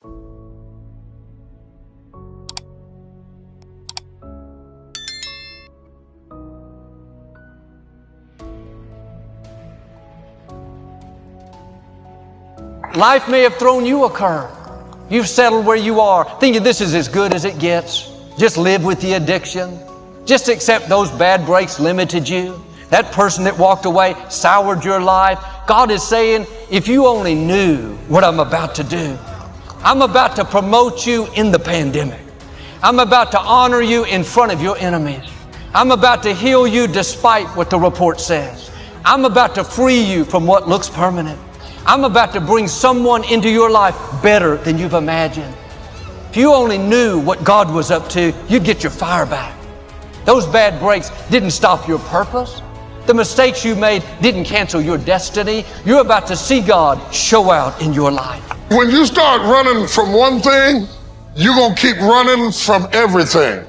Life may have thrown you a curve. You've settled where you are, thinking this is as good as it gets. Just live with the addiction. Just accept those bad breaks limited you. That person that walked away soured your life. God is saying, if you only knew what I'm about to do. I'm about to promote you in the pandemic. I'm about to honor you in front of your enemies. I'm about to heal you despite what the report says. I'm about to free you from what looks permanent. I'm about to bring someone into your life better than you've imagined. If you only knew what God was up to, you'd get your fire back. Those bad breaks didn't stop your purpose. The mistakes you made didn't cancel your destiny. You're about to see God show out in your life. When you start running from one thing, you're going to keep running from everything.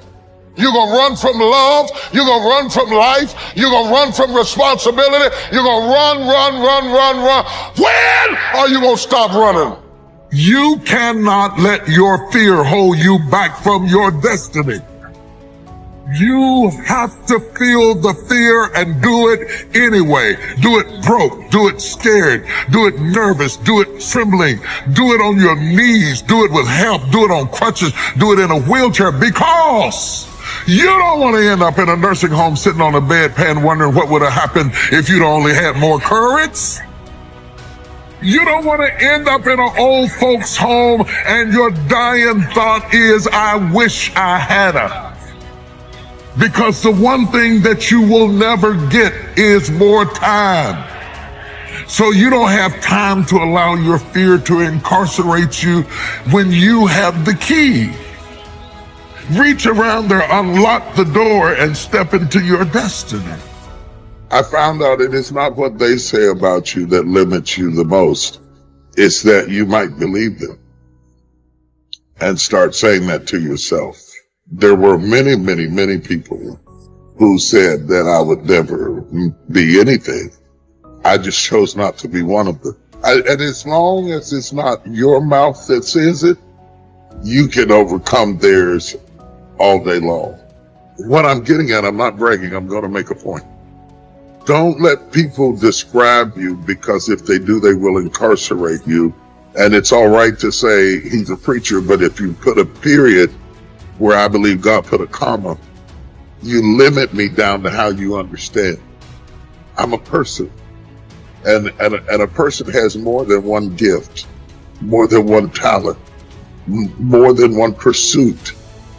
You're going to run from love. You're going to run from life. You're going to run from responsibility. You're going to run. When are you going to stop running? You cannot let your fear hold you back from your destiny. You have to feel the fear and do it anyway. Do it broke, do it scared, do it nervous, do it trembling, do it on your knees, do it with help, do it on crutches, do it in a wheelchair, because you don't want to end up in a nursing home sitting on a bedpan wondering what would have happened if you'd only had more courage. You don't want to end up in an old folks home and your dying thought is, I wish I had a. Because the one thing that you will never get is more time. So you don't have time to allow your fear to incarcerate you when you have the key. Reach around there, unlock the door, and step into your destiny. I found out it is not what they say about you that limits you the most. It's that you might believe them and start saying that to yourself. There were many, many, many people who said that I would never be anything. I just chose not to be one of them. And as long as it's not your mouth that says it, you can overcome theirs all day long. What I'm getting at, I'm not bragging, I'm going to make a point. Don't let people describe you, because if they do, they will incarcerate you. And it's all right to say he's a preacher, but if you put a period where I believe God put a comma, you limit me down to how you understand. I'm a person, and a person has more than one gift, more than one talent, more than one pursuit.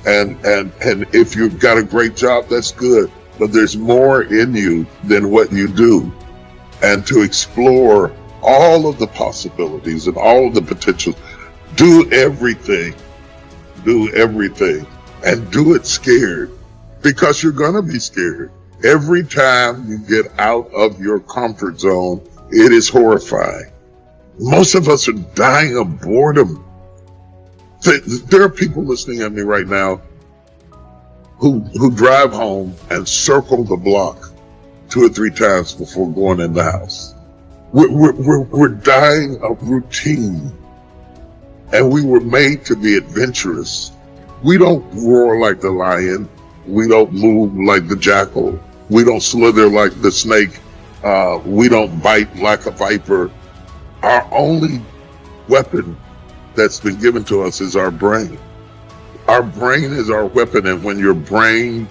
And if you've got a great job, that's good, but there's more in you than what you do. And to explore all of the possibilities and all of the potentials, do everything, and do it scared, because you're gonna be scared. Every time you get out of your comfort zone, it is horrifying. Most of us are dying of boredom. There are people listening at me right now who drive home and circle the block 2 or 3 times before going in the house. We're dying of routine, and we were made to be adventurous. We don't roar like the lion. We don't move like the jackal. We don't slither like the snake. We don't bite like a viper. Our only weapon that's been given to us is our brain. Our brain is our weapon, and when your brain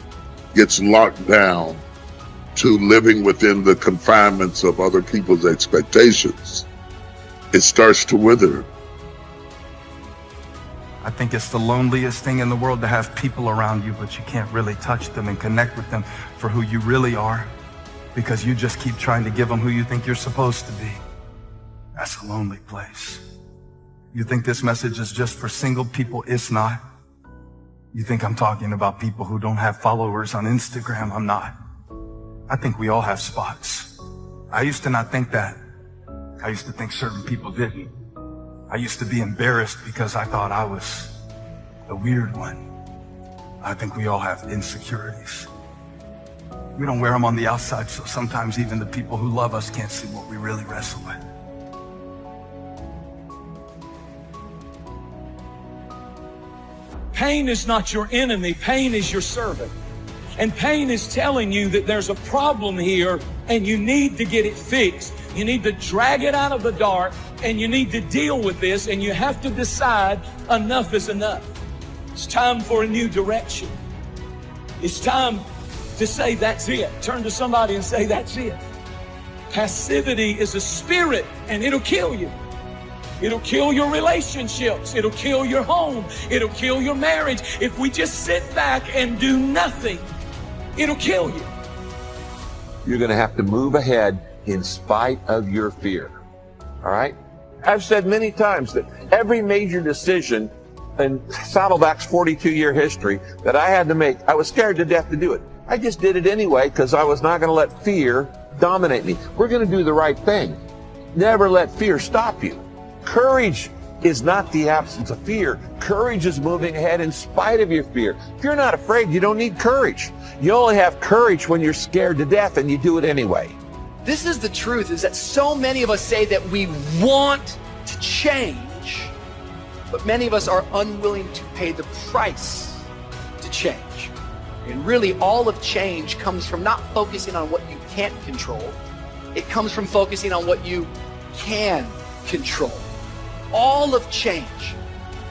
gets locked down to living within the confinements of other people's expectations, it starts to wither. I think it's the loneliest thing in the world to have people around you, but you can't really touch them and connect with them for who you really are, because you just keep trying to give them who you think you're supposed to be. That's a lonely place. You think this message is just for single people? It's not. You think I'm talking about people who don't have followers on Instagram? I'm not. I think we all have spots. I used to not think that. I used to think certain people didn't. I used to be embarrassed because I thought I was the weird one. I think we all have insecurities. We don't wear them on the outside, so sometimes even the people who love us can't see what we really wrestle with. Pain is not your enemy. Pain is your servant. And pain is telling you that there's a problem here and you need to get it fixed. You need to drag it out of the dark and you need to deal with this, and you have to decide enough is enough. It's time for a new direction. It's time to say that's it. Turn to somebody and say that's it. Passivity is a spirit and it'll kill you. It'll kill your relationships. It'll kill your home. It'll kill your marriage. If we just sit back and do nothing, it'll kill you. You're going to have to move ahead in spite of your fear. All right? I've said many times that every major decision in Saddleback's 42-year history that I had to make, I was scared to death to do it. I just did it anyway because I was not going to let fear dominate me. We're going to do the right thing. Never let fear stop you. Courage is not the absence of fear. Courage is moving ahead in spite of your fear. If you're not afraid, you don't need courage. You only have courage when you're scared to death and you do it anyway. This is the truth, is that so many of us say that we want to change, but many of us are unwilling to pay the price to change. And really, all of change comes from not focusing on what you can't control. It comes from focusing on what you can control. All of change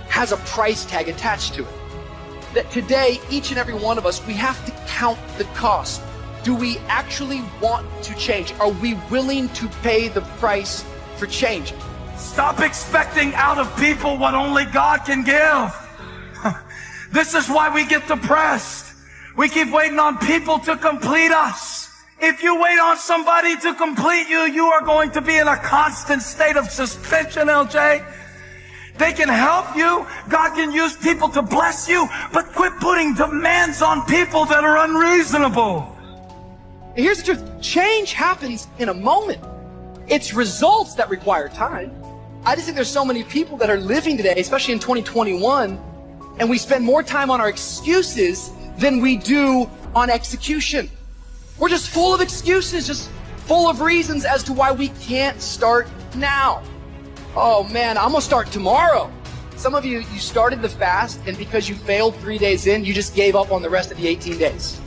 has a price tag attached to it. That today, each and every one of us, we have to count the cost. Do we actually want to change? Are we willing to pay the price for change? Stop expecting out of people what only God can give. This is why we get depressed. We keep waiting on people to complete us. If you wait on somebody to complete you, you are going to be in a constant state of suspension, LJ. They can help you. God can use people to bless you, but quit putting demands on people that are unreasonable. Here's the truth. Change happens in a moment. It's results that require time. I just think there's so many people that are living today, especially in 2021, and we spend more time on our excuses than we do on execution. We're just full of excuses, just full of reasons as to why we can't start now. Oh man, I'm gonna start tomorrow. Some of you started the fast, and because you failed 3 days in, you just gave up on the rest of the 18 days.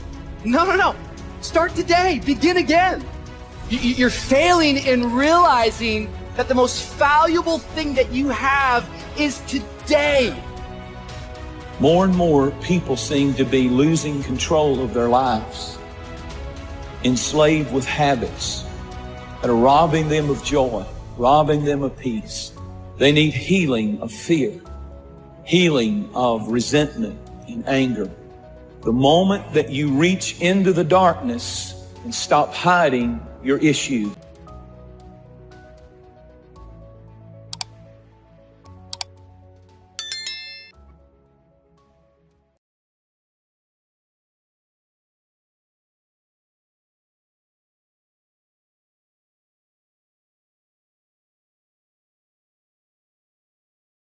No. Start today. Begin again. You're failing in realizing that the most valuable thing that you have is today. More and more people seem to be losing control of their lives, enslaved with habits that are robbing them of joy, robbing them of peace. They need healing of fear, healing of resentment and anger. The moment that you reach into the darkness and stop hiding your issues,